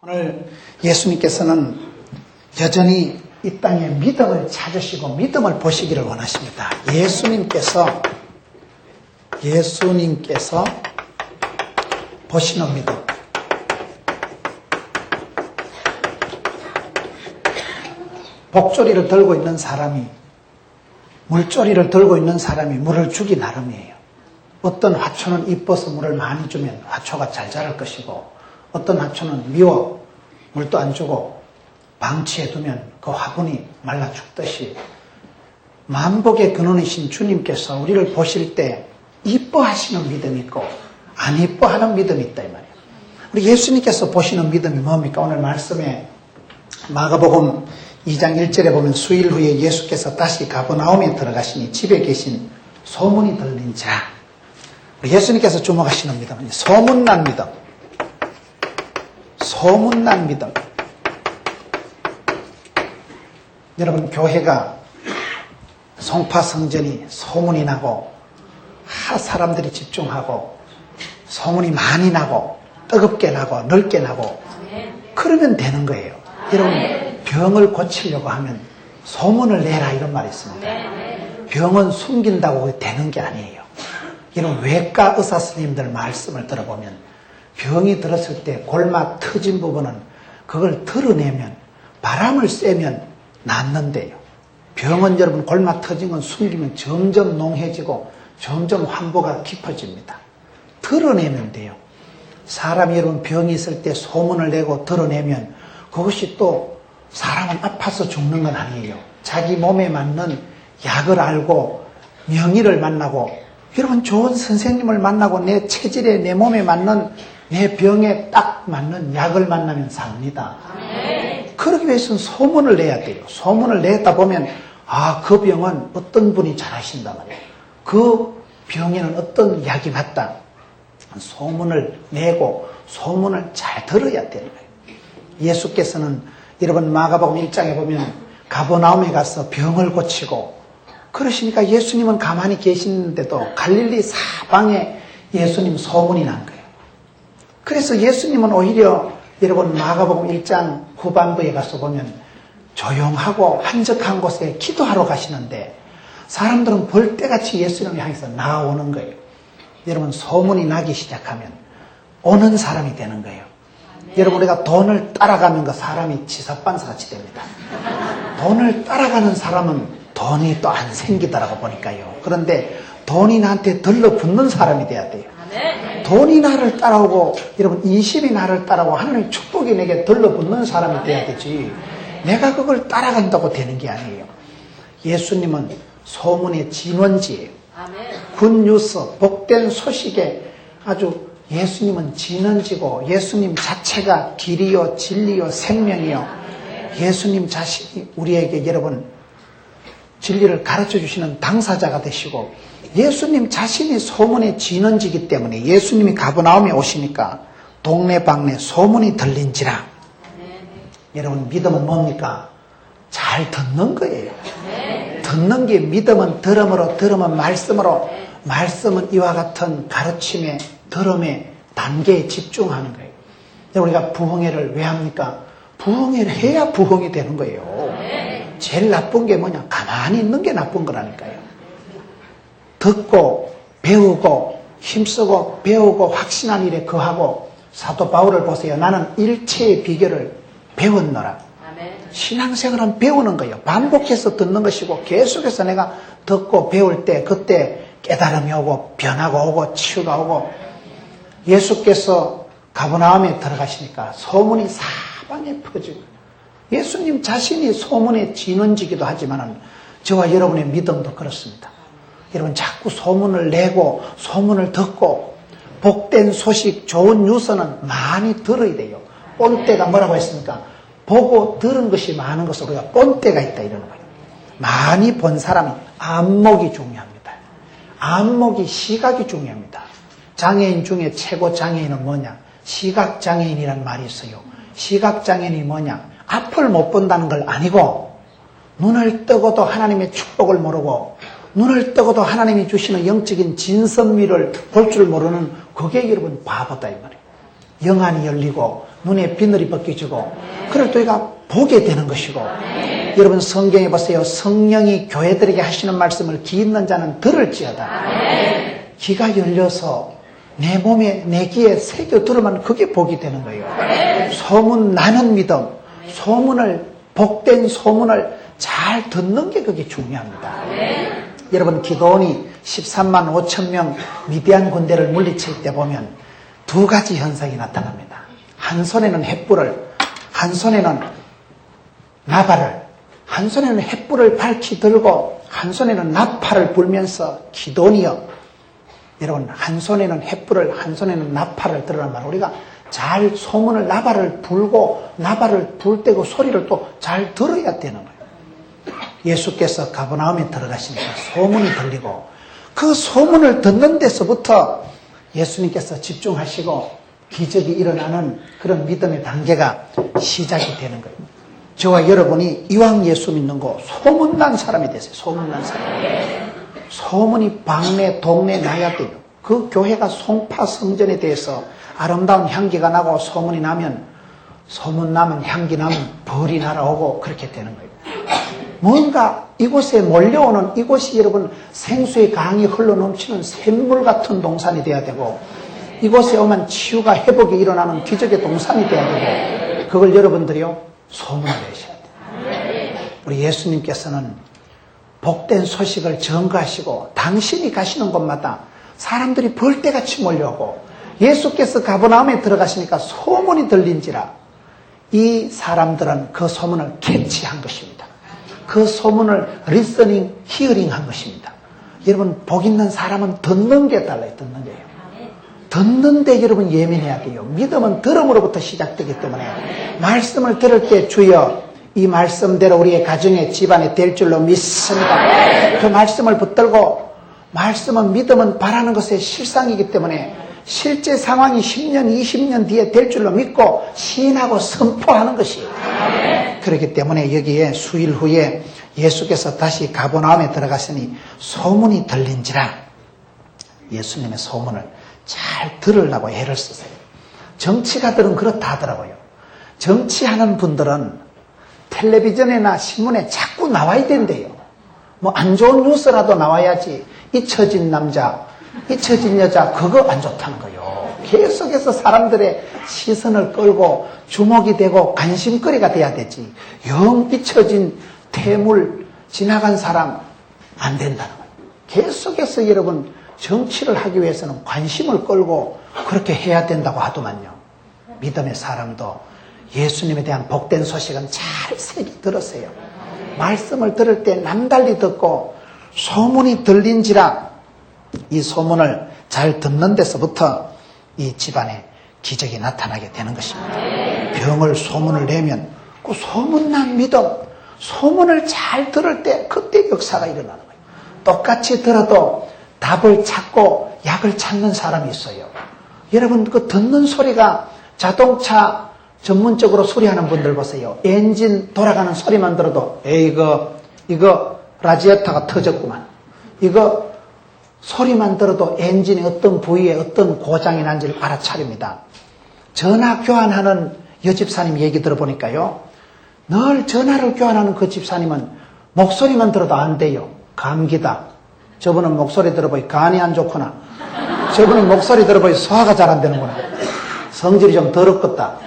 오늘 예수님께서는 여전히 이 땅에 믿음을 찾으시고 믿음을 보시기를 원하십니다. 예수님께서 보시는 믿음. 복조리를 들고 있는 사람이, 물조리를 들고 있는 사람이 물을 주기 나름이에요. 어떤 화초는 이뻐서 물을 많이 주면 화초가 잘 자랄 것이고, 어떤 화초는 미워 물도 안 주고 방치해 두면 그 화분이 말라 죽듯이, 만복의 근원이신 주님께서 우리를 보실 때 이뻐하시는 믿음이 있고 안 이뻐하는 믿음이 있다 이 말이에요. 우리 예수님께서 보시는 믿음이 뭡니까? 오늘 말씀에 마가복음 2장 1절에 보면 수일 후에 예수께서 다시 가버나움에 들어가시니 집에 계신 소문이 들린지라. 예수님께서 주목하시는 믿음은 소문난 믿음. 소문난 믿음. 여러분, 교회가 송파성전이 소문이 나고 사람들이 집중하고 소문이 많이 나고 뜨겁게 나고 넓게 나고 그러면 되는 거예요. 여러분, 병을 고치려고 하면 소문을 내라 이런 말이 있습니다. 병은 숨긴다고 되는 게 아니에요. 이런 외과 의사 스님들 말씀을 들어보면 병이 들었을 때 골마 터진 부분은 그걸 드러내면, 바람을 쐬면 낫는데요. 병은 여러분 골마 터진 건 숨기면 점점 농해지고 점점 환부가 깊어집니다. 드러내면 돼요. 사람이 여러분 병이 있을 때 소문을 내고 드러내면 그것이 또 사람은 아파서 죽는 건 아니에요. 자기 몸에 맞는 약을 알고 명의를 만나고, 여러분 좋은 선생님을 만나고 내 체질에 내 몸에 맞는 내 병에 딱 맞는 약을 만나면 삽니다. 그러기 위해서는 소문을 내야 돼요. 소문을 내다 보면 그 병은 어떤 분이 잘하신단 말이에요. 그 병에는 어떤 약이 맞다. 소문을 내고 소문을 잘 들어야 되는 거예요. 예수께서는 여러분 마가복음 1장에 보면 가버나움에 가서 병을 고치고 그러시니까 예수님은 가만히 계시는데도 갈릴리 사방에 예수님 소문이 난 거예요. 그래서 예수님은 오히려 여러분 마가복음 1장 후반부에 가서 보면 조용하고 한적한 곳에 기도하러 가시는데 사람들은 벌떼같이 예수님을 향해서 나오는 거예요. 여러분, 소문이 나기 시작하면 오는 사람이 되는 거예요. 여러분, 우리가 돈을 따라가면 그 사람이 지사반사같이 됩니다. 돈을 따라가는 사람은 돈이 또 안 생기더라고 보니까요. 그런데 돈이 나한테 들러붙는 사람이 돼야 돼요. 돈이 나를 따라오고 여러분 인심이 나를 따라오고 하나님의 축복이 내게 들러붙는 사람이 돼야 되지, 내가 그걸 따라간다고 되는 게 아니에요. 예수님은 소문의 진원지예요. 굿뉴스, 복된 소식에 아주 예수님은 진원지고 예수님 자체가 길이요 진리요 생명이요, 예수님 자신이 우리에게 여러분 진리를 가르쳐 주시는 당사자가 되시고 예수님 자신이 소문의 진원지이기 때문에 예수님이 가버나움에 오시니까 동네방네 소문이 들린지라. 여러분, 믿음은 뭡니까? 잘 듣는 거예요. 듣는 게 믿음은 들음으로, 들음은 말씀으로, 말씀은 이와 같은 가르침에 들음의 단계에 집중하는 거예요. 우리가 부흥회를 왜 합니까? 부흥회를 해야 부흥이 되는 거예요. 제일 나쁜 게 뭐냐? 가만히 있는 게 나쁜 거라니까요. 듣고 배우고 힘쓰고 배우고 확신한 일에 거하고, 사도 바울을 보세요. 나는 일체의 비결을 배웠노라. 신앙생활은 배우는 거예요. 반복해서 듣는 것이고 계속해서 내가 듣고 배울 때 그때 깨달음이 오고 변화가 오고 치유가 오고. 예수께서 가버나움에 들어가시니까 소문이 사방에 퍼지고, 예수님 자신이 소문의 진원지기도 하지만 저와 여러분의 믿음도 그렇습니다. 여러분, 자꾸 소문을 내고 소문을 듣고 복된 소식, 좋은 뉴스는 많이 들어야 돼요. 본때가 뭐라고 했습니까? 보고 들은 것이 많은 것으로 우리가 본때가 있다 이러는 거예요. 많이 본 사람이 안목이 중요합니다. 안목이, 시각이 중요합니다. 장애인 중에 최고 장애인은 뭐냐? 시각장애인이라는 말이 있어요. 시각장애인이 뭐냐? 앞을 못 본다는 걸 아니고 눈을 뜨고도 하나님의 축복을 모르고 눈을 뜨고도 하나님이 주시는 영적인 진선미를 볼 줄 모르는, 그게 여러분 바보다 이 말이에요. 영안이 열리고 눈에 비늘이 벗겨지고 그럴 때 우리가 보게 되는 것이고 여러분 성경에 보세요. 성령이 교회들에게 하시는 말씀을 귀 있는 자는 들을지어다. 귀가 열려서 내 몸에 내 귀에 새겨 들으면 그게 복이 되는 거예요. 소문 나는 믿음, 복된 소문을 잘 듣는 게 그게 중요합니다. 여러분 기드온이 13만 5천 명 미디안 군대를 물리칠 때 보면 두 가지 현상이 나타납니다. 한 손에는 횃불을, 한 손에는 나발을, 한 손에는 횃불을 밝히 들고 한 손에는 나팔을 불면서 기드온이여, 여러분 한 손에는 횃불을 한 손에는 나팔을 들으란 말, 우리가 잘 소문을 나발을 불고 나발을 불 때고 소리를 또 잘 들어야 되는 거예요. 예수께서 가버나움에 들어가시니까 소문이 들리고 그 소문을 듣는 데서부터 예수님께서 집중하시고 기적이 일어나는 그런 믿음의 단계가 시작이 되는 거예요. 저와 여러분이 이왕 예수 믿는 거 소문난 사람이 되세요. 소문난 사람. 소문이 방내 동네 나야 돼요. 그 교회가 송파 성전에 대해서 아름다운 향기가 나고 소문이 나면, 소문 나면 향기 나면 벌이 날아오고 그렇게 되는 거예요. 뭔가 이곳에 몰려오는, 이곳이 여러분 생수의 강이 흘러넘치는 샘물 같은 동산이 돼야 되고, 이곳에 오면 치유가 회복이 일어나는 기적의 동산이 돼야 되고, 그걸 여러분들이요 소문을 내셔야 돼요. 우리 예수님께서는 복된 소식을 전가하시고 당신이 가시는 곳마다 사람들이 벌떼같이 몰려오고, 예수께서 가버나움에 들어가시니까 소문이 들린지라 이 사람들은 그 소문을 캐치한 것입니다. 그 소문을 리스닝, 히어링한 것입니다. 여러분 복 있는 사람은 듣는 게 달라요. 듣는 게요. 듣는데 여러분 예민해야 돼요. 믿음은 들음으로부터 시작되기 때문에 말씀을 들을 때 주여 이 말씀대로 우리의 가정에 집안에 될 줄로 믿습니다. 그 말씀을 붙들고, 말씀은 믿음은 바라는 것의 실상이기 때문에 실제 상황이 10년, 20년 뒤에 될 줄로 믿고 시인하고 선포하는 것이에요. 그렇기 때문에 여기에 수일 후에 예수께서 다시 가버나움에 들어가시니 소문이 들린지라, 예수님의 소문을 잘 들으려고 애를 쓰세요. 정치가들은 그렇다 하더라고요. 정치하는 분들은 텔레비전이나 신문에 자꾸 나와야 된대요. 뭐 안 좋은 뉴스라도 나와야지. 잊혀진 남자, 잊혀진 여자, 그거 안 좋다는 거예요. 계속해서 사람들의 시선을 끌고 주목이 되고 관심거리가 돼야 되지. 영 잊혀진 태물, 지나간 사람 안 된다는 거예요. 계속해서 여러분 정치를 하기 위해서는 관심을 끌고 그렇게 해야 된다고 하더만요. 믿음의 사람도 예수님에 대한 복된 소식은 잘 새기 들으세요. 말씀을 들을 때 남달리 듣고 소문이 들린지라, 이 소문을 잘 듣는 데서부터 이 집안에 기적이 나타나게 되는 것입니다. 병을 소문을 내면 그 소문난 믿음, 소문을 잘 들을 때 그때 역사가 일어나는 거예요. 똑같이 들어도 답을 찾고 약을 찾는 사람이 있어요. 여러분 그 듣는 소리가, 자동차 전문적으로 소리하는 분들 보세요. 엔진 돌아가는 소리만 들어도 에이 이거 라지에타가 터졌구만. 이거 소리만 들어도 엔진이 어떤 부위에 어떤 고장이 난지를 알아차립니다. 전화 교환하는 여집사님 얘기 들어보니까요, 늘 전화를 교환하는 그 집사님은 목소리만 들어도 안 돼요. 감기다. 저분은 목소리 들어보니 간이 안 좋구나. 저분은 목소리 들어보니 소화가 잘 안 되는구나. 성질이 좀 더럽겠다.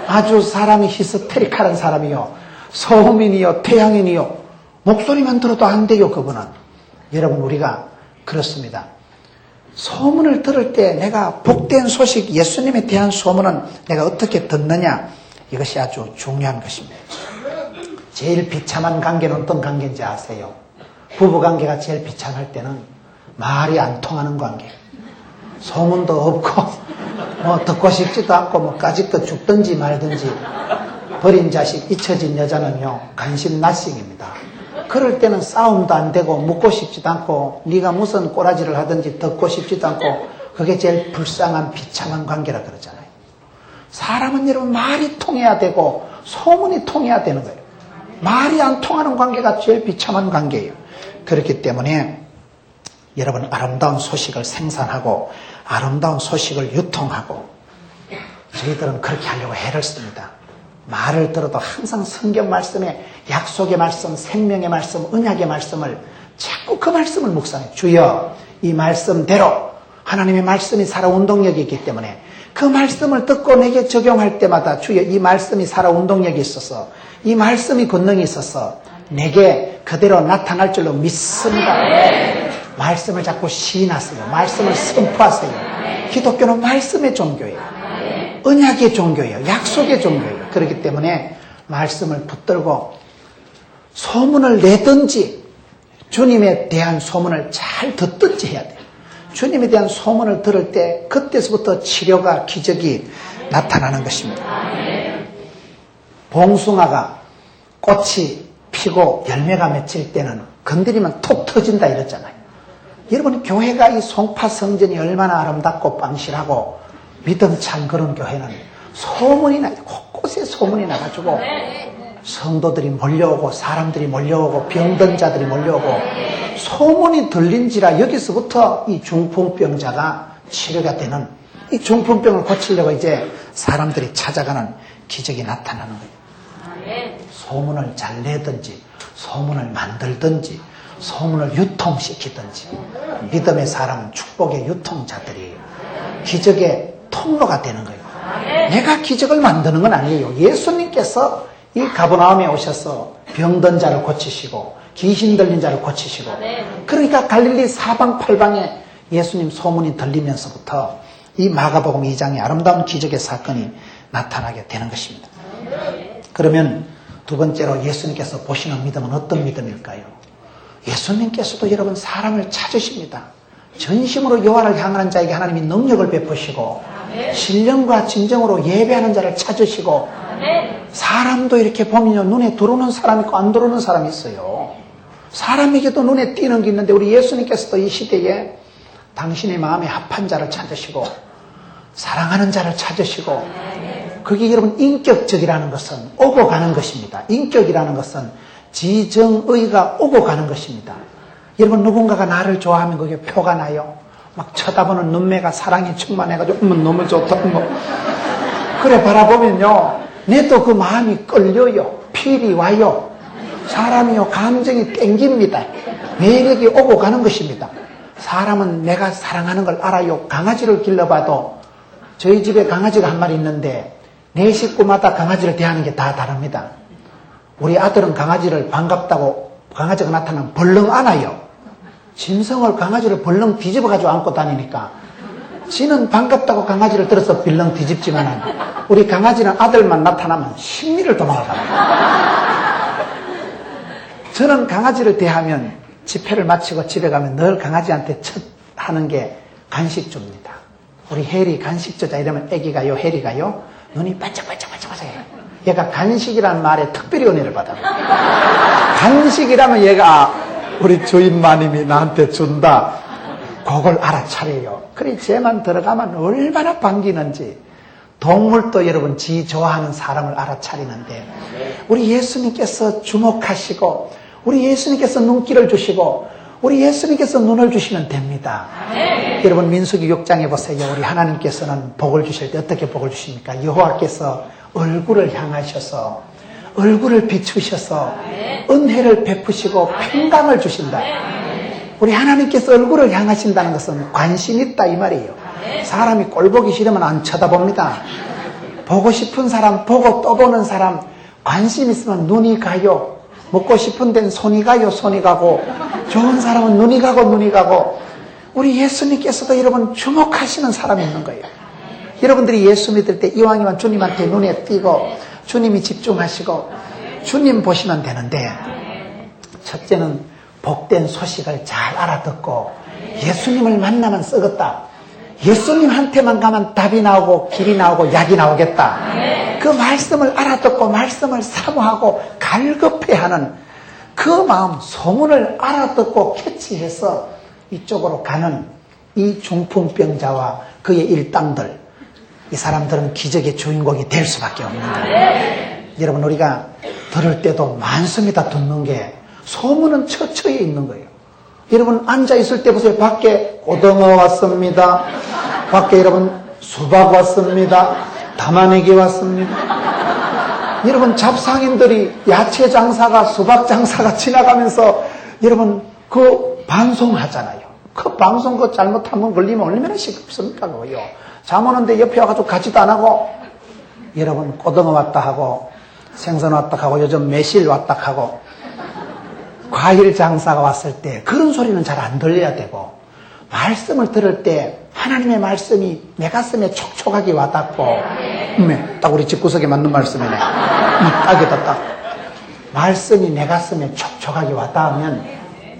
아주 사람이 히스테릭한 사람이요, 소음인이요, 태양인이요, 목소리만 들어도 안 돼요. 그분은. 여러분 우리가 그렇습니다. 소문을 들을 때 내가 복된 소식, 예수님에 대한 소문은 내가 어떻게 듣느냐, 이것이 아주 중요한 것입니다. 제일 비참한 관계는 어떤 관계인지 아세요? 부부관계가 제일 비참할 때는 말이 안 통하는 관계. 소문도 없고 뭐 듣고 싶지도 않고 뭐 까짓도 죽든지 말든지. 버린 자식, 잊혀진 여자는요 관심 나식입니다. 그럴 때는 싸움도 안 되고 묻고 싶지도 않고 네가 무슨 꼬라지를 하든지 듣고 싶지도 않고, 그게 제일 불쌍한 비참한 관계라 그러잖아요. 사람은 여러분 말이 통해야 되고 소문이 통해야 되는 거예요. 말이 안 통하는 관계가 제일 비참한 관계예요. 그렇기 때문에 여러분 아름다운 소식을 생산하고 아름다운 소식을 유통하고 저희들은 그렇게 하려고 애를 씁니다. 말을 들어도 항상 성경 말씀에 약속의 말씀, 생명의 말씀, 언약의 말씀을 자꾸 그 말씀을 묵상해요. 주여, 이 말씀대로 하나님의 말씀이 살아 운동력이 있기 때문에 그 말씀을 듣고 내게 적용할 때마다 주여, 이 말씀이 살아 운동력이 있어서, 이 말씀이 권능이 있어서 내게 그대로 나타날 줄로 믿습니다. 말씀을 자꾸 시인하세요. 말씀을 선포하세요. 기독교는 말씀의 종교예요. 언약의 종교예요. 약속의 종교예요. 그렇기 때문에 말씀을 붙들고 소문을 내든지 주님에 대한 소문을 잘 듣든지 해야 돼요. 주님에 대한 소문을 들을 때 그때서부터 치료가, 기적이 나타나는 것입니다. 봉숭아가 꽃이 피고 열매가 맺힐 때는 건드리면 톡 터진다 이랬잖아요. 여러분, 교회가 이 송파 성전이 얼마나 아름답고 빵실하고 믿음찬 그런 교회는 소문이 나요. 곳곳에 소문이 나가지고 성도들이 몰려오고 사람들이 몰려오고 병든 자들이 몰려오고 소문이 들린지라 여기서부터 이 중풍병자가 치료가 되는, 이 중풍병을 고치려고 이제 사람들이 찾아가는 기적이 나타나는 거예요. 소문을 잘 내든지 소문을 만들든지 소문을 유통시키든지 믿음의 사람은 축복의 유통자들이에요. 기적의 통로가 되는 거예요. 내가 기적을 만드는 건 아니에요. 예수님께서 이 가버나움에 오셔서 병든 자를 고치시고 귀신 들린 자를 고치시고, 그러니까 갈릴리 사방팔방에 예수님 소문이 들리면서부터 이 마가복음 2장의 아름다운 기적의 사건이 나타나게 되는 것입니다. 그러면 두 번째로 예수님께서 보시는 믿음은 어떤 믿음일까요? 예수님께서도 여러분 사람을 찾으십니다. 전심으로 여호와를 향하는 자에게 하나님이 능력을 베푸시고 신령과 진정으로 예배하는 자를 찾으시고, 사람도 이렇게 보면요, 눈에 들어오는 사람이 있고 안 들어오는 사람이 있어요. 사람에게도 눈에 띄는 게 있는데 우리 예수님께서도 이 시대에 당신의 마음에 합한 자를 찾으시고 사랑하는 자를 찾으시고, 그게 여러분 인격적이라는 것은 오고 가는 것입니다. 인격이라는 것은 지정의가 오고 가는 것입니다. 여러분, 누군가가 나를 좋아하면 그게 표가 나요. 막 쳐다보는 눈매가 사랑이 충만해가지고 너무 좋다 그래 바라보면요, 내도 그 마음이 끌려요. 필이 와요. 사람이요, 감정이 땡깁니다. 매력이 오고 가는 것입니다. 사람은 내가 사랑하는 걸 알아요. 강아지를 길러봐도, 저희 집에 강아지가 한 마리 있는데 내 식구마다 강아지를 대하는 게 다 다릅니다. 우리 아들은 강아지를 반갑다고 강아지가 나타나면 벌렁 안아요. 짐승을 강아지를 벌렁 뒤집어가지고 안고 다니니까 지는 반갑다고 강아지를 들어서 빌렁 뒤집지만 우리 강아지는 아들만 나타나면 심리를 도망가요. 저는 강아지를 대하면 집회를 마치고 집에 가면 늘 강아지한테 첫 하는 게 간식 줍니다. 우리 혜리 간식 주자 이러면 애기가요, 혜리가요, 눈이 반짝반짝반짝반짝해요. 얘가 간식이라는 말에 특별히 은혜를 받아요. 간식이라면 얘가 우리 주인마님이 나한테 준다, 그걸 알아차려요. 그래 쟤만 들어가면 얼마나 반기는지. 동물도 여러분 지 좋아하는 사람을 알아차리는데 우리 예수님께서 주목하시고 우리 예수님께서 눈길을 주시고 우리 예수님께서 눈을 주시면 됩니다. 여러분, 민수기 6장에 보세요. 우리 하나님께서는 복을 주실 때 어떻게 복을 주십니까? 여호와께서 얼굴을 향하셔서 얼굴을 비추셔서 은혜를 베푸시고 평강을 주신다. 우리 하나님께서 얼굴을 향하신다는 것은 관심 있다 이 말이에요. 사람이 꼴 보기 싫으면 안 쳐다봅니다. 보고 싶은 사람, 보고 또 보는 사람, 관심 있으면 눈이 가요. 먹고 싶은 데는 손이 가요, 손이 가고. 좋은 사람은 눈이 가고 눈이 가고. 우리 예수님께서도 여러분 주목하시는 사람이 있는 거예요. 여러분들이 예수 믿을 때 이왕이면 주님한테 눈에 띄고 주님이 집중하시고 주님 보시면 되는데, 첫째는 복된 소식을 잘 알아듣고 예수님을 만나면 썩었다. 예수님한테만 가면 답이 나오고 길이 나오고 약이 나오겠다. 그 말씀을 알아듣고 말씀을 사모하고 갈급해하는 그 마음, 소문을 알아듣고 캐치해서 이쪽으로 가는 이 중풍병자와 그의 일당들, 이 사람들은 기적의 주인공이 될 수밖에 없는 거예요. 여러분, 우리가 들을 때도 많습니다. 듣는 게. 소문은 처처에 있는 거예요. 여러분 앉아있을 때 보세요. 밖에 고등어 왔습니다. 밖에 여러분 수박 왔습니다. 담아내게 왔습니다. 여러분, 잡상인들이 야채 장사가, 수박 장사가 지나가면서 여러분 그 방송하잖아요. 그 방송 그 잘못 한번 걸리면 얼마나 시끄럽습니까 그거요. 잠 오는데 옆에 와가지고 가지도 안 하고, 여러분 고등어 왔다 하고 생선 왔다 하고 요즘 매실 왔다 하고, 과일 장사가 왔을 때 그런 소리는 잘 안 들려야 되고, 말씀을 들을 때 하나님의 말씀이 내 가슴에 촉촉하게 와닿고, 딱 우리 집구석에 맞는 말씀이네. 딱이다, 딱. 말씀이 내 가슴에 촉촉하게 와닿으면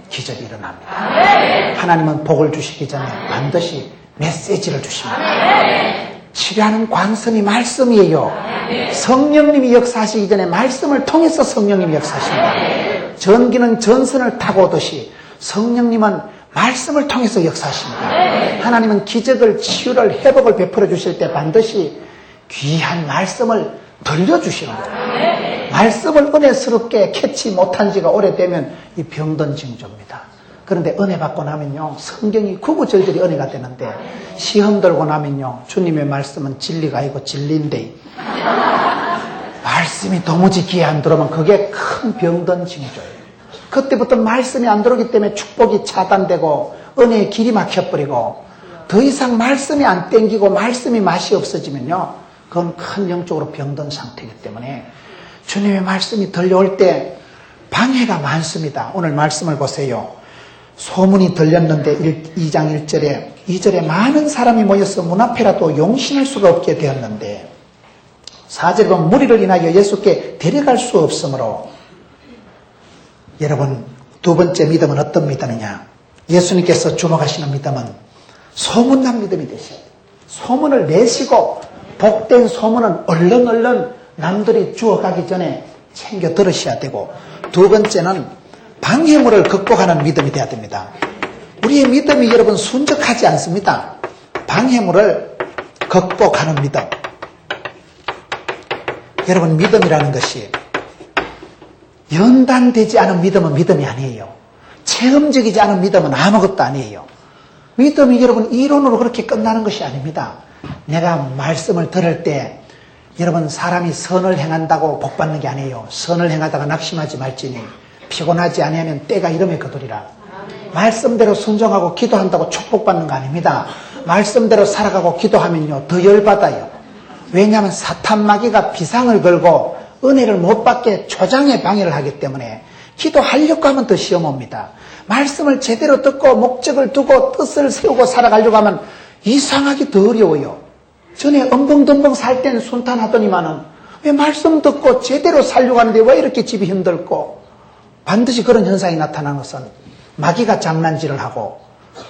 기적이 일어납니다. 하나님은 복을 주시기 전에 반드시 메시지를 주십니다. 치료하는 광선이 말씀이에요. 성령님이 역사하시기 전에 말씀을 통해서 성령님이 역사하십니다. 전기는 전선을 타고 오듯이 성령님은 말씀을 통해서 역사하십니다. 하나님은 기적을, 치유를, 회복을 베풀어 주실 때 반드시 귀한 말씀을 들려주시는 거예요. 말씀을 은혜스럽게 캐치 못한 지가 오래되면 이 병든 징조입니다. 그런데 은혜 받고 나면요, 성경이 구구절절히 은혜가 되는데, 시험 들고 나면요, 주님의 말씀은 진리가 아니고 진리인데, 말씀이 도무지 귀에 안 들어오면 그게 큰 병든 징조예요. 그때부터 말씀이 안 들어오기 때문에 축복이 차단되고 은혜의 길이 막혀버리고, 더 이상 말씀이 안 땡기고 말씀이 맛이 없어지면요, 그건 큰 영적으로 병든 상태이기 때문에 주님의 말씀이 들려올 때 방해가 많습니다. 오늘 말씀을 보세요. 소문이 들렸는데 2장 1절에 2절에 많은 사람이 모여서 문 앞에라도 용신할 수가 없게 되었는데, 4절에 보면 무리를 인하여 예수께 데려갈 수 없으므로, 여러분 두 번째 믿음은 어떤 믿음이냐? 예수님께서 주목하시는 믿음은 소문난 믿음이 되셔야 돼요. 소문을 내시고 복된 소문은 얼른 남들이 주어가기 전에 챙겨 들으셔야 되고, 두 번째는 방해물을 극복하는 믿음이 되어야 됩니다. 우리의 믿음이 여러분 순적하지 않습니다. 방해물을 극복하는 믿음. 여러분 믿음이라는 것이 연단되지 않은 믿음은 믿음이 아니에요. 체험적이지 않은 믿음은 아무것도 아니에요. 믿음이 여러분 이론으로 그렇게 끝나는 것이 아닙니다. 내가 말씀을 들을 때 여러분 사람이 선을 행한다고 복받는 게 아니에요. 선을 행하다가 낙심하지 말지니 피곤하지 아니하면 때가 이름에 거두리라. 말씀대로 순종하고 기도한다고 축복받는 거 아닙니다. 말씀대로 살아가고 기도하면요 더 열받아요. 왜냐하면 사탄 마귀가 비상을 걸고 은혜를 못 받게 초장에 방해를 하기 때문에 기도하려고 하면 더 시험 옵니다. 말씀을 제대로 듣고 목적을 두고 뜻을 세우고 살아가려고 하면 이상하게 더 어려워요. 전에 엉벙덩벙 살 때는 순탄하더니만은 왜 말씀 듣고 제대로 살려고 하는데 왜 이렇게 집이 힘들고, 반드시 그런 현상이 나타나는 것은 마귀가 장난질을 하고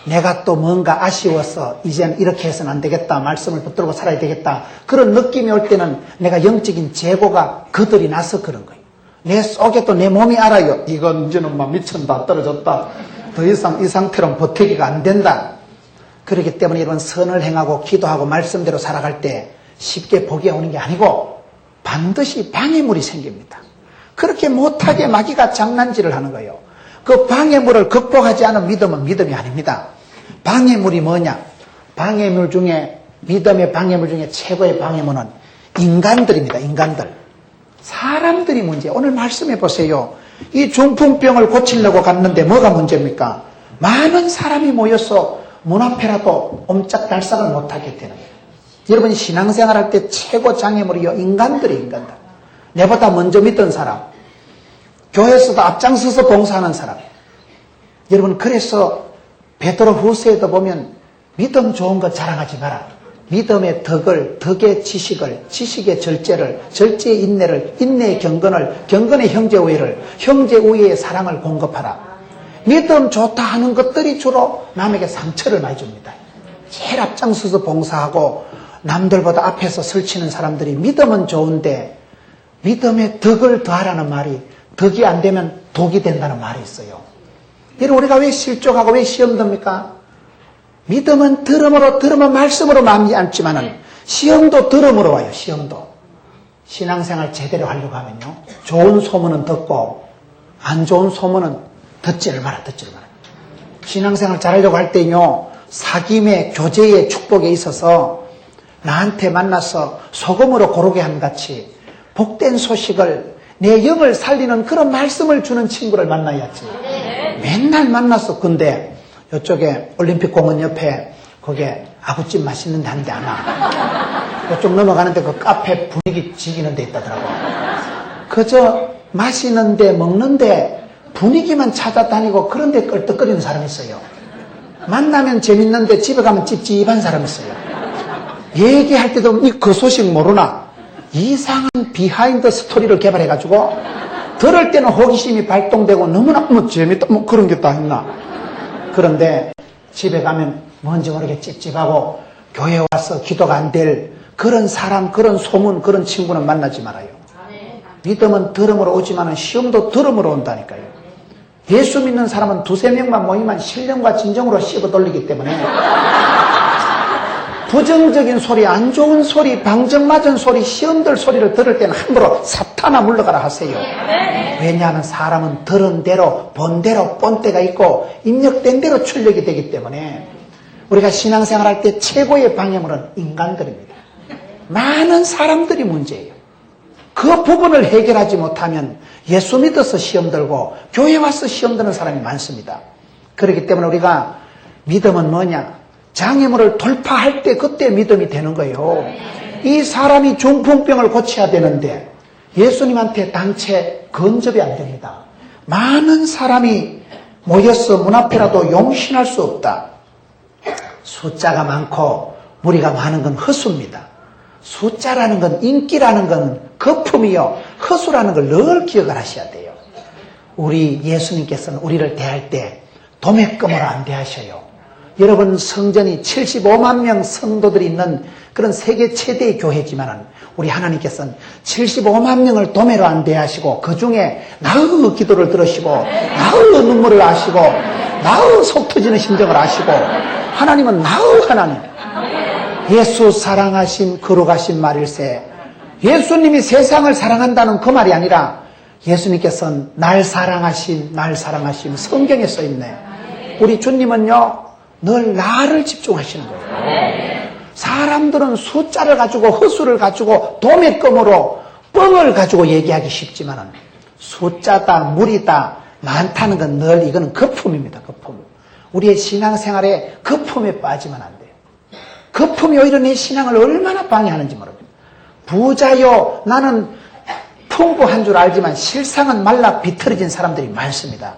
내가 또 뭔가 아쉬워서 이제는 이렇게 해서는 안 되겠다, 말씀을 붙들고 살아야 되겠다, 그런 느낌이 올 때는 내가 영적인 재고가 거들이 나서 그런 거예요. 내 속에 또 내 몸이 알아요. 이건 이제는 막 미쳤다, 떨어졌다, 더 이상 이 상태로는 버티기가 안 된다. 그렇기 때문에 이런 선을 행하고 기도하고 말씀대로 살아갈 때 쉽게 복이 오는 게 아니고 반드시 방해물이 생깁니다. 그렇게 못하게 마귀가 장난질을 하는 거예요. 그 방해물을 극복하지 않은 믿음은 믿음이 아닙니다. 방해물이 뭐냐? 방해물 중에, 믿음의 방해물 중에 최고의 방해물은 인간들입니다. 인간들. 사람들이 문제예요. 오늘 말씀해 보세요. 이 중풍병을 고치려고 갔는데 뭐가 문제입니까? 많은 사람이 모여서 문 앞에라도 옴짝달싹을 못하게 되는 거예요. 여러분 신앙생활할 때 최고 장애물이요, 인간들이에요. 인간들. 내보다 먼저 믿던 사람, 교회에서도 앞장서서 봉사하는 사람. 여러분 그래서 베드로 후서에도 보면 믿음 좋은 것 자랑하지 마라. 믿음의 덕을, 덕의 지식을, 지식의 절제를, 절제의 인내를, 인내의 경건을, 경건의 형제 우애를, 형제 우애의 사랑을 공급하라. 믿음 좋다 하는 것들이 주로 남에게 상처를 많이 줍니다. 제일 앞장서서 봉사하고 남들보다 앞에서 설치는 사람들이 믿음은 좋은데 믿음의 덕을 더하라는 말이, 덕이 안 되면 독이 된다는 말이 있어요. 여러분 우리가 왜 실족하고 왜 시험 듭니까? 믿음은 들음은 말씀으로 마음이 앉지만은 시험도 들음으로 와요. 시험도. 신앙생활 제대로 하려고 하면요, 좋은 소문은 듣고 안 좋은 소문은 듣지를 마라. 신앙생활 잘하려고 할 때요, 사귐의 교제의 축복에 있어서 나한테 만나서 소금으로 고르게 한 같이 복된 소식을 내 영을 살리는 그런 말씀을 주는 친구를 만나야지. 맨날 만났어. 근데 이쪽에 올림픽 공원 옆에 거기에 아구찜 맛있는 데 하는데 안 와. 이쪽 넘어가는데 그 카페 분위기 지기는 데 있다더라고. 그저 마시는데 먹는데 분위기만 찾아다니고 그런데 끌떡거리는 사람이 있어요. 만나면 재밌는데 집에 가면 찝찝한 사람이 있어요. 얘기할 때도 그 소식 모르나? 이상한 비하인드 스토리를 개발해가지고 들을 때는 호기심이 발동되고 너무나 재밌다 그런 게 다 있나? 그런데 집에 가면 뭔지 모르게 찝찝하고 교회 와서 기도가 안 될 그런 사람, 그런 소문, 그런 친구는 만나지 말아요. 믿음은 들음으로 오지만 시험도 들음으로 온다니까요. 예수 믿는 사람은 두세 명만 모이면 신령과 진정으로 씹어 돌리기 때문에 부정적인 소리, 안 좋은 소리, 방정맞은 소리, 시험들 소리를 들을 때는 함부로 사탄아 물러가라 하세요. 왜냐하면 사람은 들은 대로, 본 대로 본때가 있고 입력된 대로 출력이 되기 때문에 우리가 신앙생활 할 때 최고의 방해물은 인간들입니다. 많은 사람들이 문제예요. 그 부분을 해결하지 못하면 예수 믿어서 시험 들고 교회 와서 시험 드는 사람이 많습니다. 그렇기 때문에 우리가 믿음은 뭐냐? 장애물을 돌파할 때 그때 믿음이 되는 거예요. 이 사람이 중풍병을 고쳐야 되는데 예수님한테 단체 근접이 안 됩니다. 많은 사람이 모여서 문 앞에라도 용신할 수 없다. 숫자가 많고 무리가 많은 건 허수입니다. 숫자라는 건, 인기라는 건 거품이요, 허수라는 걸 늘 기억을 하셔야 돼요. 우리 예수님께서는 우리를 대할 때 도매금으로 안 대하셔요. 여러분, 성전이 75만 명 성도들이 있는 그런 세계 최대의 교회지만 우리 하나님께서는 75만 명을 도매로 안 대하시고 그 중에 나의 기도를 들으시고 나의 눈물을 아시고 나의 속 터지는 심정을 아시고 하나님은 나의 하나님. 예수 사랑하심 거룩하신 말일세. 예수님이 세상을 사랑한다는 그 말이 아니라 예수님께서는 날 사랑하심 성경에 써있네. 우리 주님은요 늘 나를 집중하시는 거예요. 사람들은 숫자를 가지고 허수를 가지고 도매금으로 뻥을 가지고 얘기하기 쉽지만 숫자다 무리다 많다는 건 늘 이거는 거품입니다. 거품. 우리의 신앙생활에 거품에 빠지면 안 돼요. 거품이 오히려 내 신앙을 얼마나 방해하는지 모릅니다. 부자요 나는 풍부한 줄 알지만 실상은 말라 비틀어진 사람들이 많습니다.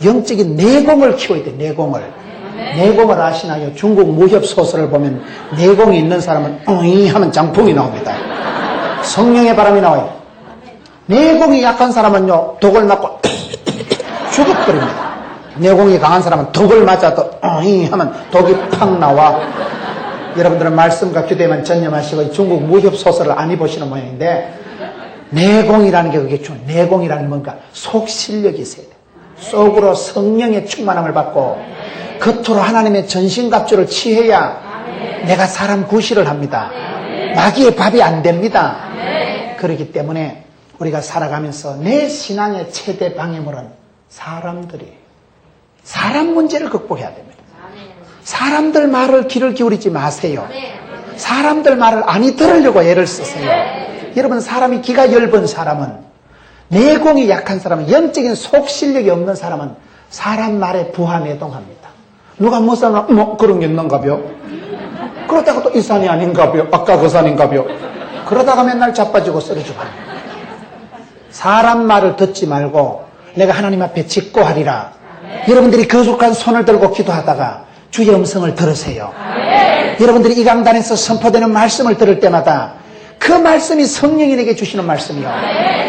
영적인 내공을 키워야 돼. 내공을 아시나요? 중국 무협 소설을 보면 내공이 있는 사람은 어이 하면 장풍이 나옵니다. 성령의 바람이 나와요. 내공이 약한 사람은요 독을 맞고 죽어버립니다. 내공이 강한 사람은 독을 맞아도 어이 하면 독이 팍 나와. 여러분들은 말씀과 기도에만 전념하시고 중국 무협 소설을 안 해보시는 모양인데 내공이라는 게 그게 중요해요. 내공이라는 게 뭔가 속 실력이 있어야 돼요. 속으로 성령의 충만함을 받고 겉으로 하나님의 전신갑주를 취해야 내가 사람 구실을 합니다. 마귀의 밥이 안 됩니다. 그렇기 때문에 우리가 살아가면서 내 신앙의 최대 방해물은 사람들이에요. 사람 문제를 극복해야 됩니다. 사람들 말을 귀를 기울이지 마세요. 사람들 말을 아니 들으려고 애를 쓰세요. 여러분, 사람이 귀가 얇은 사람은, 내공이 약한 사람은, 영적인 속실력이 없는 사람은 사람 말에 부하매동합니다. 누가 뭐 사나 뭐 그런 게 있는가벼? 그러다가 또 이 산이 아닌가벼? 아까 그 산인가벼? 그러다가 맨날 자빠지고 쓰러지고 합니다. 사람 말을 듣지 말고 내가 하나님 앞에 직고하리라. 여러분들이 거룩한 손을 들고 기도하다가 주의 음성을 들으세요. 여러분들이 이 강단에서 선포되는 말씀을 들을 때마다 그 말씀이 성령이 내게 주시는 말씀이요.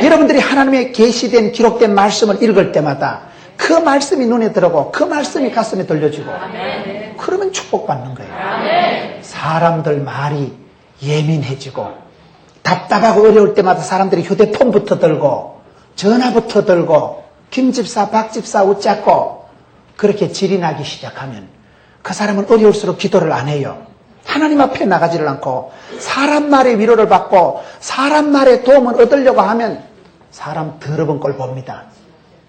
여러분들이 하나님의 계시된 기록된 말씀을 읽을 때마다 그 말씀이 눈에 들어오고 그 말씀이 가슴에 들려지고 그러면 축복받는 거예요. 사람들 말이 예민해지고 답답하고 어려울 때마다 사람들이 휴대폰부터 들고 전화부터 들고 김집사 박집사 웃잡고 그렇게 질이 나기 시작하면 그 사람은 어려울수록 기도를 안 해요. 하나님 앞에 나가지를 않고 사람 말의 위로를 받고 사람 말의 도움을 얻으려고 하면 사람 더러운 꼴 봅니다.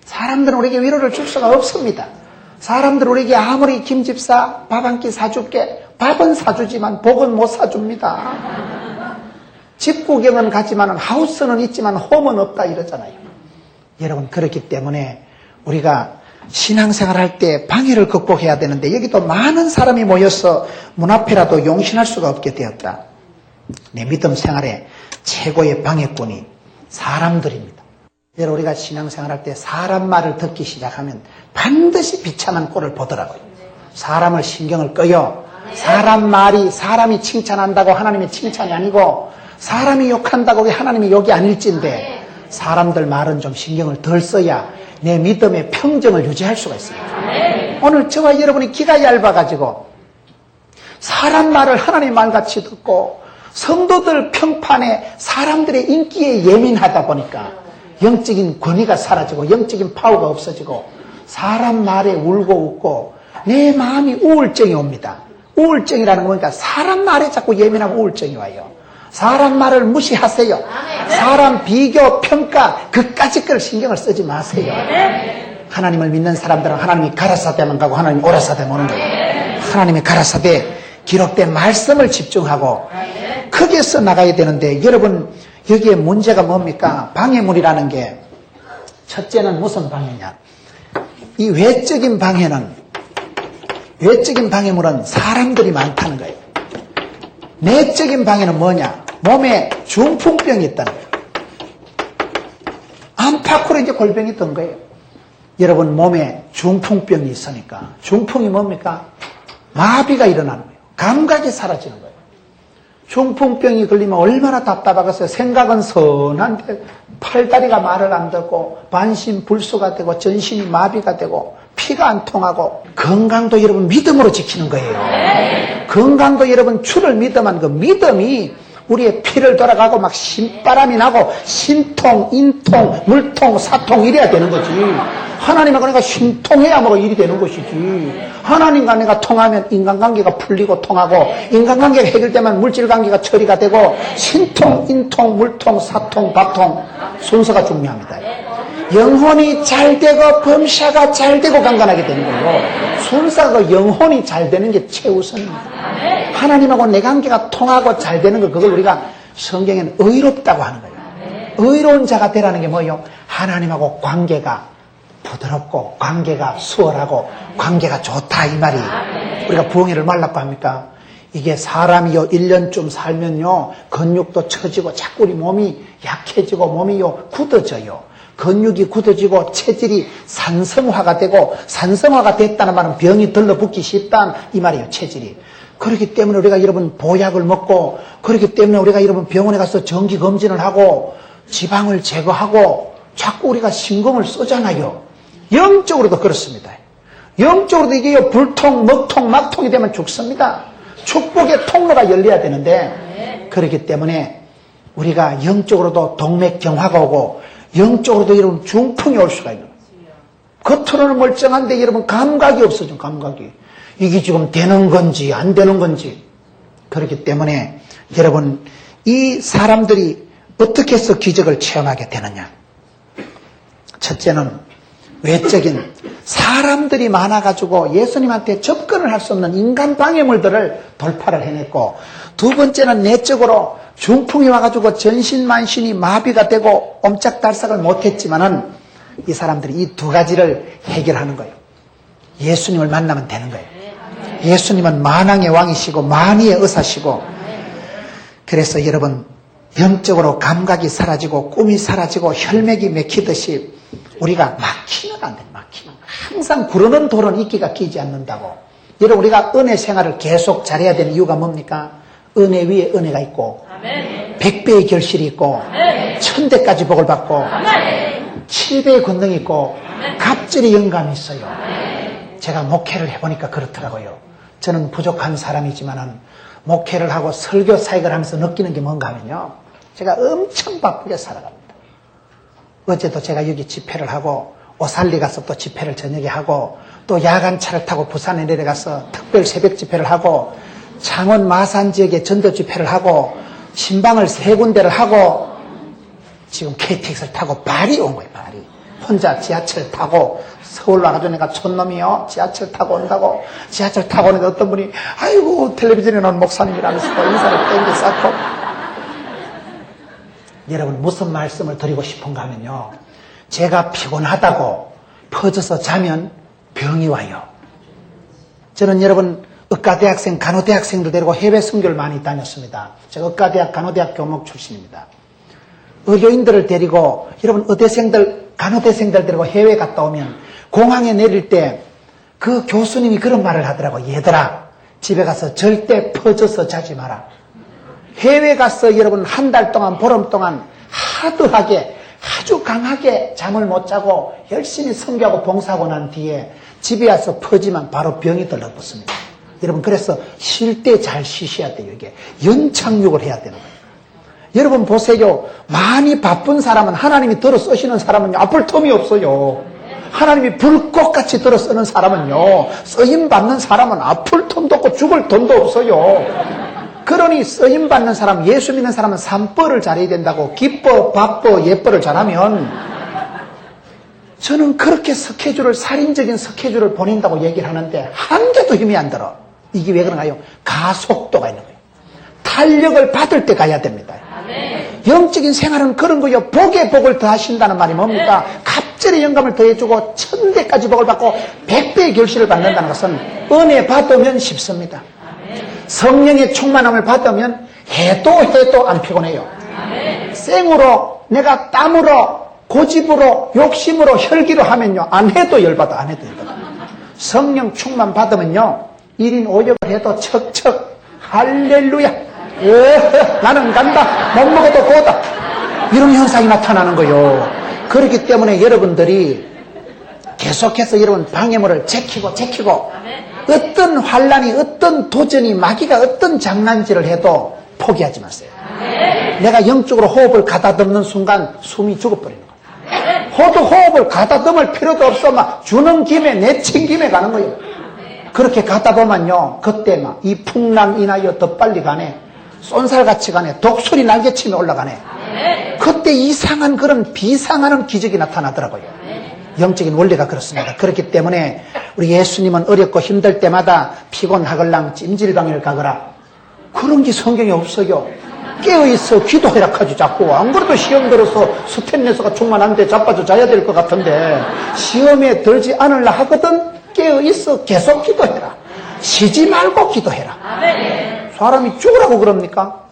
사람들은 우리에게 위로를 줄 수가 없습니다. 사람들은 우리에게 아무리 김집사 밥 한 끼 사줄게 밥은 사주지만 복은 못 사줍니다. 집 구경은 가지만 하우스는 있지만 홈은 없다 이러잖아요. 여러분, 그렇기 때문에 우리가 신앙생활 할 때 방해를 극복해야 되는데 여기도 많은 사람이 모여서 문 앞에라도 용신할 수가 없게 되었다. 내 믿음 생활에 최고의 방해꾼이 사람들입니다. 여러분, 우리가 신앙생활 할 때 사람 말을 듣기 시작하면 반드시 비참한 꼴을 보더라고요. 사람을 신경을 꺼요. 사람 말이, 사람이 칭찬한다고 하나님의 칭찬이 아니고 사람이 욕한다고 하나님의 욕이 아닐진데 사람들 말은 좀 신경을 덜 써야 내 믿음의 평정을 유지할 수가 있습니다. 오늘 저와 여러분이 귀가 얇아가지고 사람 말을 하나님의 말같이 듣고 성도들 평판에 사람들의 인기에 예민하다 보니까 영적인 권위가 사라지고 영적인 파워가 없어지고 사람 말에 울고 웃고 내 마음이 우울증이 옵니다. 우울증이라는 건 뭐니까 사람 말에 자꾸 예민하고 우울증이 와요. 사람 말을 무시하세요. 사람 비교, 평가 그까짓 걸 신경을 쓰지 마세요. 하나님을 믿는 사람들은 하나님이 가라사대만 가고 하나님이 오라사대만 오는 거예요. 하나님의 가라사대 기록된 말씀을 집중하고 크게 써 나가야 되는데 여러분, 여기에 문제가 뭡니까? 방해물이라는 게 첫째는 무슨 방해냐? 이 외적인 방해물은 사람들이 많다는 거예요. 내적인 방해는 뭐냐? 몸에 중풍병이 있다는 거예요. 안팎으로 이제 골병이 든 거예요. 여러분, 몸에 중풍병이 있으니까 중풍이 뭡니까? 마비가 일어나는 거예요. 감각이 사라지는 거예요. 중풍병이 걸리면 얼마나 답답하겠어요. 생각은 선한데 팔다리가 말을 안 듣고 반신불수가 되고 전신이 마비가 되고 피가 안 통하고 건강도 여러분 믿음으로 지키는 거예요. 건강도 여러분 주를 믿음한 그 믿음이 우리의 피를 돌아가고 막 신바람이 나고 신통, 인통, 물통, 사통 이래야 되는 거지. 하나님하고 내가 신통해야 뭐가 일이 되는 것이지. 하나님과 내가 통하면 인간관계가 풀리고 통하고 인간관계가 해결되면 물질관계가 처리가 되고 신통, 인통, 물통, 사통, 바통 순서가 중요합니다. 영혼이 잘 되고 범사가 잘 되고 강건하게 되는 거예요. 순서가 영혼이 잘 되는 게 최우선입니다. 하나님하고 내 관계가 통하고 잘 되는 거 그걸 우리가 성경에는 의롭다고 하는 거예요. 의로운 자가 되라는 게 뭐예요? 하나님하고 관계가 부드럽고 관계가 수월하고 관계가 좋다 이 말이. 우리가 부흥회를 말라고 합니까? 이게 사람이요 1년쯤 살면요 근육도 처지고 자꾸 우리 몸이 약해지고 몸이요 굳어져요. 근육이 굳어지고 체질이 산성화가 되고 산성화가 됐다는 말은 병이 들러붙기 쉽다 이 말이에요. 체질이. 그렇기 때문에 우리가 여러분 보약을 먹고 그렇기 때문에 우리가 여러분 병원에 가서 정기검진을 하고 지방을 제거하고 자꾸 우리가 신경을 쓰잖아요. 영적으로도 그렇습니다. 영적으로도 이게 불통, 먹통, 막통이 되면 죽습니다. 축복의 통로가 열려야 되는데 그렇기 때문에 우리가 영적으로도 동맥경화가 오고 영적으로도 여러분 중풍이 올 수가 있는 거예요. 겉으로는 멀쩡한데 여러분 감각이 없어져. 감각이. 이게 지금 되는 건지 안 되는 건지. 그렇기 때문에 여러분 이 사람들이 어떻게 해서 기적을 체험하게 되느냐. 첫째는 외적인 사람들이 많아가지고 예수님한테 접근을 할 수 없는 인간 방해물들을 돌파를 해냈고 두 번째는 내적으로 중풍이 와가지고 전신만신이 마비가 되고 옴짝달싹을 못했지만은 이 사람들이 이 두 가지를 해결하는 거예요. 예수님을 만나면 되는 거예요. 예수님은 만왕의 왕이시고 만위의 의사시고 그래서 여러분 영적으로 감각이 사라지고 꿈이 사라지고 혈맥이 맥히듯이 우리가 막히면 안 돼요. 막히면 항상 구르는 돌은 이끼가 끼지 않는다고. 여러분 우리가 은혜 생활을 계속 잘해야 되는 이유가 뭡니까? 은혜 위에 은혜가 있고 100배의 결실이 있고 1000대까지 복을 받고 7배의 권능이 있고 갑절의 영감이 있어요. 제가 목회를 해보니까 그렇더라고요. 저는 부족한 사람이지만은 목회를 하고 설교 사역을 하면서 느끼는 게 뭔가 하면요. 제가 엄청 바쁘게 살아갑니다. 어제도 제가 여기 집회를 하고 오살리 가서 또 집회를 저녁에 하고 또 야간차를 타고 부산에 내려가서 특별 새벽 집회를 하고 창원 마산 지역에 전도 집회를 하고 신방을 3군데를 하고 지금 KTX를 타고 발이 온 거예요. 발이. 혼자 지하철 타고 서울 와가지고 내가 촌놈이요 지하철 타고 온다고 지하철 타고 오는데 어떤 분이 아이고 텔레비전에 나온 목사님이라면서 인사를 땡겨 쌓고 여러분 무슨 말씀을 드리고 싶은가 하면요 제가 피곤하다고 퍼져서 자면 병이 와요. 저는 여러분 의과대학생 간호대학생들 데리고 해외 선교를 많이 다녔습니다. 제가 의과대학 간호대학 교목 출신입니다. 의료인들을 데리고 여러분 의대생들 간호대생들 데리고 해외 갔다 오면 공항에 내릴 때 그 교수님이 그런 말을 하더라고. 얘들아 집에 가서 절대 퍼져서 자지 마라. 해외 가서 여러분 한 달 동안 보름 동안 하드하게 아주 강하게 잠을 못 자고 열심히 선교하고 봉사하고 난 뒤에 집에 와서 퍼지면 바로 병이 들러붙습니다. 여러분 그래서 쉴 때 잘 쉬셔야 돼요. 이게 연착륙을 해야 되는 거예요. 여러분 보세요. 많이 바쁜 사람은 하나님이 들어 쓰시는 사람은요 아플 틈이 없어요. 하나님이 불꽃같이 들어 쓰는 사람은요 쓰임받는 사람은 아플 틈도 없고 죽을 돈도 없어요. 그러니 쓰임받는 사람 예수 믿는 사람은 삼벌을 잘해야 된다고 기뻐 바빠 예뻐를 잘하면 저는 그렇게 스케줄을 살인적인 스케줄을 보낸다고 얘기를 하는데 한 개도 힘이 안 들어. 이게 왜 그런가요? 가속도가 있는 거예요. 탄력을 받을 때 가야 됩니다. 영적인 생활은 그런 거예요. 복에 복을 더하신다는 말이 뭡니까? 갑절의 영감을 더해주고 1000배까지 복을 받고 100배의 결실을 받는다는 것은 은혜 받으면 쉽습니다. 성령의 충만함을 받으면 해도 안 피곤해요. 생으로 내가 땀으로 고집으로 욕심으로 혈기로 하면요 안 해도 열받아. 안 해도 열받아. 성령 충만 받으면요 1인 5역을 해도 척척 할렐루야 나는 간다. 못 먹어도 고다. 이런 현상이 나타나는 거예요. 그렇기 때문에 여러분들이 계속해서 여러분 방해물을 제키고 어떤 환란이 어떤 도전이 마귀가 어떤 장난질을 해도 포기하지 마세요. 내가 영적으로 호흡을 가다듬는 순간 숨이 죽어버리는 거예요. 호흡을 가다듬을 필요도 없어. 막 주는 김에 내친 김에 가는 거예요. 그렇게 가다 보면요 그때 막 이 풍랑 인하여 더 빨리 가네. 쏜살같이 가네. 독수리 날개치며 올라가네. 그때 이상한 그런 비상하는 기적이 나타나더라고요. 영적인 원리가 그렇습니다. 그렇기 때문에 우리 예수님은 어렵고 힘들 때마다 피곤하걸랑 찜질방을 가거라 그런 게 성경에 없어요. 깨어있어 기도해라 하지 자꾸. 안 그래도 시험 들어서 스테인레스가 충만한데 자빠져 자야 될 것 같은데 시험에 들지 않으려 하거든. 깨어있어 계속 기도해라. 쉬지 말고 기도해라. 사람이 죽으라고 그럽니까?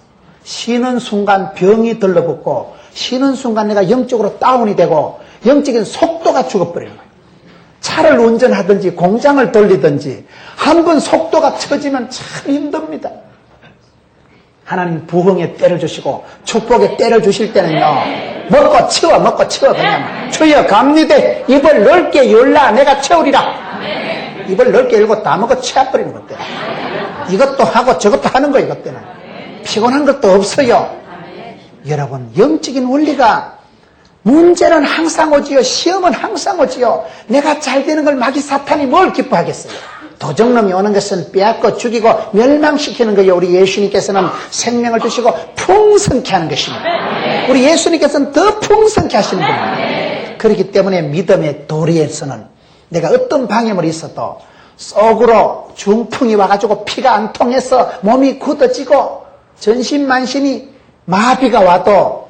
쉬는 순간 병이 들러붙고 쉬는 순간 내가 영적으로 다운이 되고 영적인 속도가 죽어버리는 거예요. 차를 운전하든지 공장을 돌리든지 한 번 속도가 처지면 참 힘듭니다. 하나님 부흥의 때를 주시고 축복의 때를 주실 때는요 먹고 치워 그냥 주여 갑니다. 입을 넓게 열라 내가 채우리라. 입을 넓게 열고 다 먹어 채워버리는 것 때는 이것도 하고 저것도 하는 거예요. 이것 때는 피곤한 것도 없어요. 여러분 영적인 원리가 문제는 항상 오지요. 시험은 항상 오지요. 내가 잘 되는 걸 마귀 사탄이 뭘 기뻐하겠어요. 도적놈이 오는 것은 빼앗고 죽이고 멸망시키는 거예요. 우리 예수님께서는 생명을 주시고 풍성케 하는 것입니다. 우리 예수님께서는 더 풍성케 하시는 분입니다. 그렇기 때문에 믿음의 도리에서는 내가 어떤 방해물이 있어도 속으로 중풍이 와가지고 피가 안 통해서 몸이 굳어지고 전신만신이 마비가 와도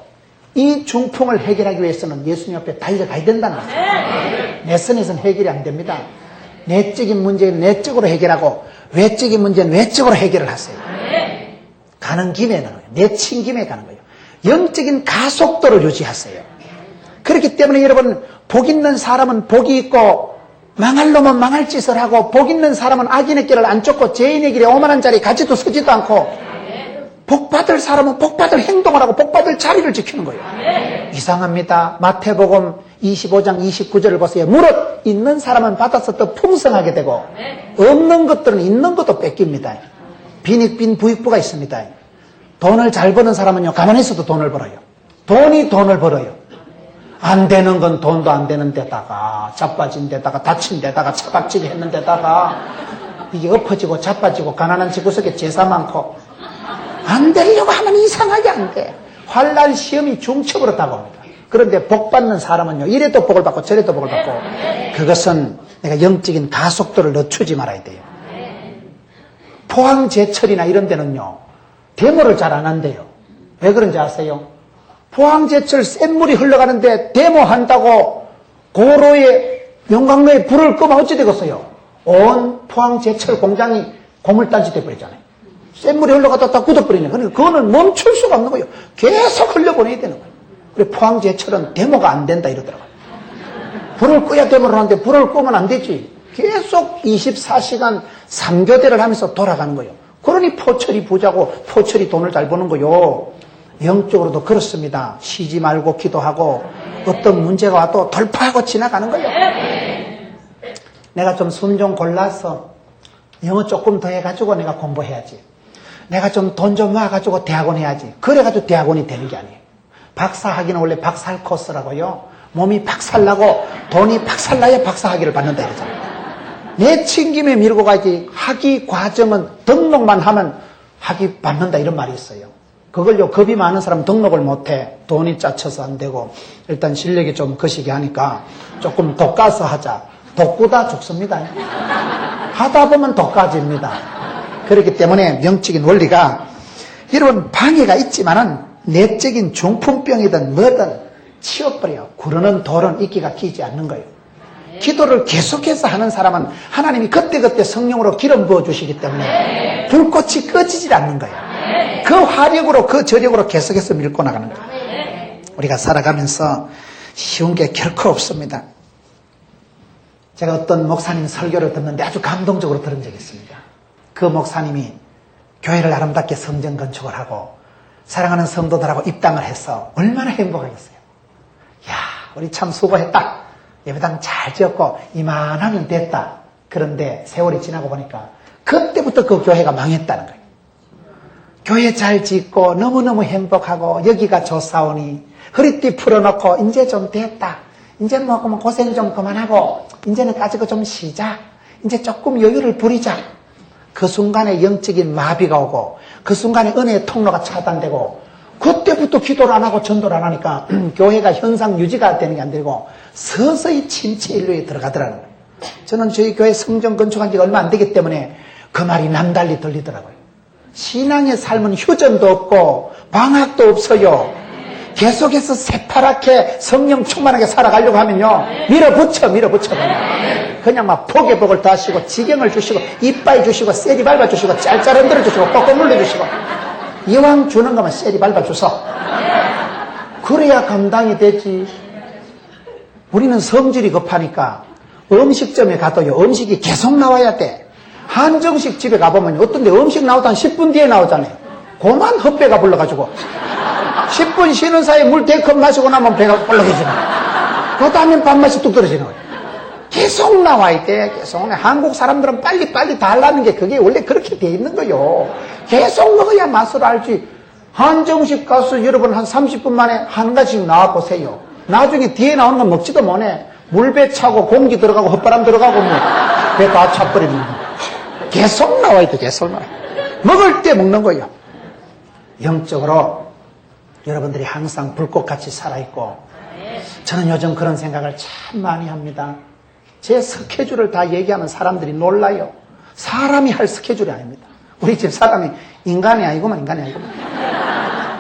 이 중풍을 해결하기 위해서는 예수님 앞에 달려가야 된다는 거죠. 내 선에서는 해결이 안 됩니다. 내적인 문제는 내적으로 해결하고 외적인 문제는 외적으로 해결을 하세요. 가는 김에 가는 거예요. 내친 김에 가는 거예요. 영적인 가속도를 유지하세요. 그렇기 때문에 여러분 복 있는 사람은 복이 있고 망할 놈은 망할 짓을 하고 복 있는 사람은 악인의 길을 안 쫓고 죄인의 길에 오만한 자리에 가지도 서지도 않고 복받을 사람은 복받을 행동을 하고 복받을 자리를 지키는 거예요. 이상합니다. 마태복음 25장 29절을 보세요. 무릇 있는 사람은 받아서 더 풍성하게 되고 없는 것들은 있는 것도 뺏깁니다. 빈익빈 부익부가 있습니다. 돈을 잘 버는 사람은요 가만히 있어도 돈을 벌어요. 돈이 돈을 벌어요. 안 되는 건 돈도 안 되는 데다가 자빠진 데다가 다친 데다가 차박지게 했는 데다가 이게 엎어지고 자빠지고 가난한 집구석에 제사 많고 안 되려고 하면 이상하게 안 돼. 환난 시험이 중첩으로 다가옵니다. 그런데 복 받는 사람은요, 이래도 복을 받고 저래도 복을 받고, 그것은 내가 영적인 가속도를 늦추지 말아야 돼요. 포항제철이나 이런 데는요, 데모를 잘 안 한대요. 왜 그런지 아세요? 포항제철 센 물이 흘러가는데 데모한다고 고로에 영광로에 불을 끄면 어찌 되겠어요? 온 포항제철 공장이 고물단지 돼버리잖아요. 센 물이 흘러가다 다 굳어버리네. 그러니까 그거는 멈출 수가 없는 거예요. 계속 흘려보내야 되는 거예요. 그래 포항제철은 데모가 안 된다 이러더라고요. 불을 끄야 데모를 하는데 불을 끄면 안 되지. 계속 24시간 3교대를 하면서 돌아가는 거예요. 그러니 포철이 부자고 포철이 돈을 잘 버는 거요. 영적으로도 그렇습니다. 쉬지 말고 기도하고 어떤 문제가 와도 돌파하고 지나가는 거예요. 내가 좀 숨 좀 골라서 영어 조금 더 해가지고 내가 공부해야지. 내가 좀 돈 좀 모아가지고 대학원 해야지. 그래가지고 대학원이 되는 게 아니에요. 박사학위는 원래 박살 코스라고요. 몸이 박살나고 돈이 박살나야 박사학위를 받는다 이러잖아요. 내친김에 밀고 가지. 학위 과정은 등록만 하면 학위 받는다 이런 말이 있어요. 그걸요, 겁이 많은 사람은 등록을 못해. 돈이 짜쳐서 안 되고 일단 실력이 좀 거시기 하니까 조금 독가서 하자. 독구다 죽습니다. 하다 보면 독가집니다. 그렇기 때문에 영적인 원리가 여러분 방해가 있지만은 내적인 중풍병이든 뭐든 치워버려요. 구르는 돌은 이끼가 끼지 않는 거예요. 기도를 계속해서 하는 사람은 하나님이 그때그때 성령으로 기름 부어주시기 때문에 불꽃이 꺼지질 않는 거예요. 그 화력으로 그 저력으로 계속해서 밀고 나가는 거예요. 우리가 살아가면서 쉬운 게 결코 없습니다. 제가 어떤 목사님 설교를 듣는데 아주 감동적으로 들은 적이 있습니다. 그 목사님이 교회를 아름답게 성전 건축을 하고 사랑하는 성도들하고 입당을 해서 얼마나 행복하겠어요. 야, 우리 참 수고했다. 예배당 잘 지었고 이만하면 됐다. 그런데 세월이 지나고 보니까 그때부터 그 교회가 망했다는 거예요. 교회 잘 짓고 너무너무 행복하고 여기가 좋사오니 허리띠 풀어놓고 이제 좀 됐다. 이제는 뭐 고생 좀 그만하고 이제는 가지고 좀 쉬자. 이제 조금 여유를 부리자. 그 순간에 영적인 마비가 오고 그 순간에 은혜의 통로가 차단되고 그때부터 기도를 안 하고 전도를 안 하니까 교회가 현상 유지가 되는 게 안 되고 서서히 침체 인류에 들어가더라는 거예요. 저는 저희 교회 성전 건축한 지가 얼마 안 되기 때문에 그 말이 남달리 들리더라고요. 신앙의 삶은 휴전도 없고 방학도 없어요. 계속해서 새파랗게 성령 충만하게 살아가려고 하면요, 밀어붙여 그냥 막 복의 복을 더하시고 지경을 주시고 이빠이 주시고 세리 밟아주시고 짤짤 흔들어 주시고 뻑뻑 눌러주시고 이왕 주는 거면 세리 밟아줘서 그래야 감당이 되지. 우리는 성질이 급하니까 음식점에 가도요, 음식이 계속 나와야 돼. 한정식 집에 가보면 어떤 데 음식 나오다 한 10분 뒤에 나오잖아요. 고만 헛배가 불러가지고 10분 쉬는 사이에 물 4컵 마시고 나면 배가 볼록해지는 거예요. 그 다음에 밥맛이 뚝 떨어지는 거예요. 계속 나와야 돼. 계속. 한국 사람들은 빨리 다 하려는 게 그게 원래 그렇게 돼 있는 거예요. 계속 먹어야 맛을 알지. 한정식 가서 여러분 한 30분 만에 한 가지씩 나와보세요. 나중에 뒤에 나오는 건 먹지도 못해. 물배 차고 공기 들어가고 헛바람 들어가고 뭐 배 다 차버리는 거예요. 계속 나와야 돼. 계속 나와야 돼. 먹을 때 먹는 거예요. 영적으로 여러분들이 항상 불꽃같이 살아있고, 저는 요즘 그런 생각을 참 많이 합니다. 제 스케줄을 다 얘기하면 사람들이 놀라요. 사람이 할 스케줄이 아닙니다. 우리 집 사람이 인간이 아니구만.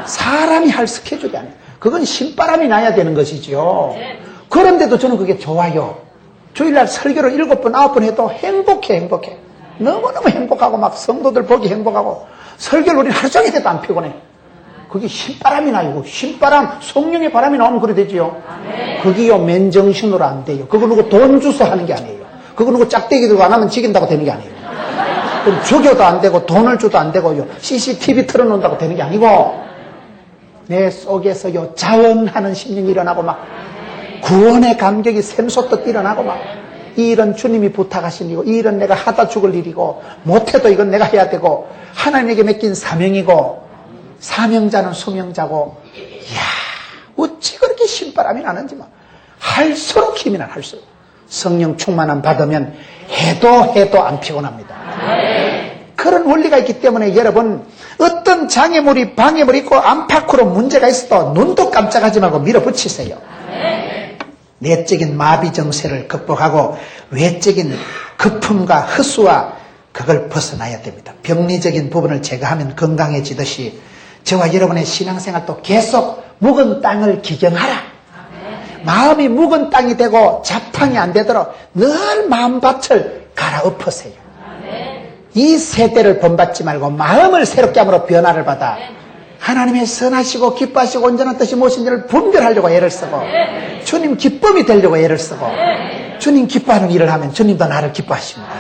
사람이 할 스케줄이 아니에요. 그건 신바람이 나야 되는 것이죠. 그런데도 저는 그게 좋아요. 주일날 설교를 7번, 9번 해도 행복해. 너무너무 행복하고 막 성도들 보기 행복하고 설교를 우리는 하루 종일 해도 안 피곤해. 그게 신바람이 나요. 신바람, 성령의 바람이 나오면 그래 되지요. 그게요, 맨정신으로 안 돼요. 그거 누구 돈 주서 하는 게 아니에요. 그거 누구 짝대기 들고 안 하면 지긴다고 되는 게 아니에요. 그럼 죽여도 안 되고 돈을 줘도 안 되고요. CCTV 틀어놓는다고 되는 게 아니고 내 속에서요, 자원하는 심령이 일어나고 막 구원의 감격이 샘솟듯 일어나고 막 이 일은 주님이 부탁하신 일이고 이 일은 내가 하다 죽을 일이고 못해도 이건 내가 해야 되고 하나님에게 맡긴 사명이고 사명자는 수명자고, 이야, 어찌 그렇게 신바람이 나는지 막 할수록 힘이 나. 성령 충만함 받으면 해도 안 피곤합니다. 그 그런 원리가 있기 때문에 여러분, 어떤 장애물이 방해물이 있고 안팎으로 문제가 있어도 눈도 깜짝하지 말고 밀어붙이세요. 내적인 마비 정세를 극복하고 외적인 거품과 흡수와 그걸 벗어나야 됩니다. 병리적인 부분을 제거하면 건강해지듯이 저와 여러분의 신앙생활도 계속 묵은 땅을 기경하라. 마음이 묵은 땅이 되고 자팡이 안 되도록 늘 마음밭을 갈아엎으세요. 이 세대를 본받지 말고 마음을 새롭게 함으로 변화를 받아 하나님의 선하시고 기뻐하시고 온전한 뜻이 무엇인지를 분별하려고 애를 쓰고 주님 기쁨이 되려고 애를 쓰고 주님 기뻐하는 일을 하면 주님도 나를 기뻐하십니다.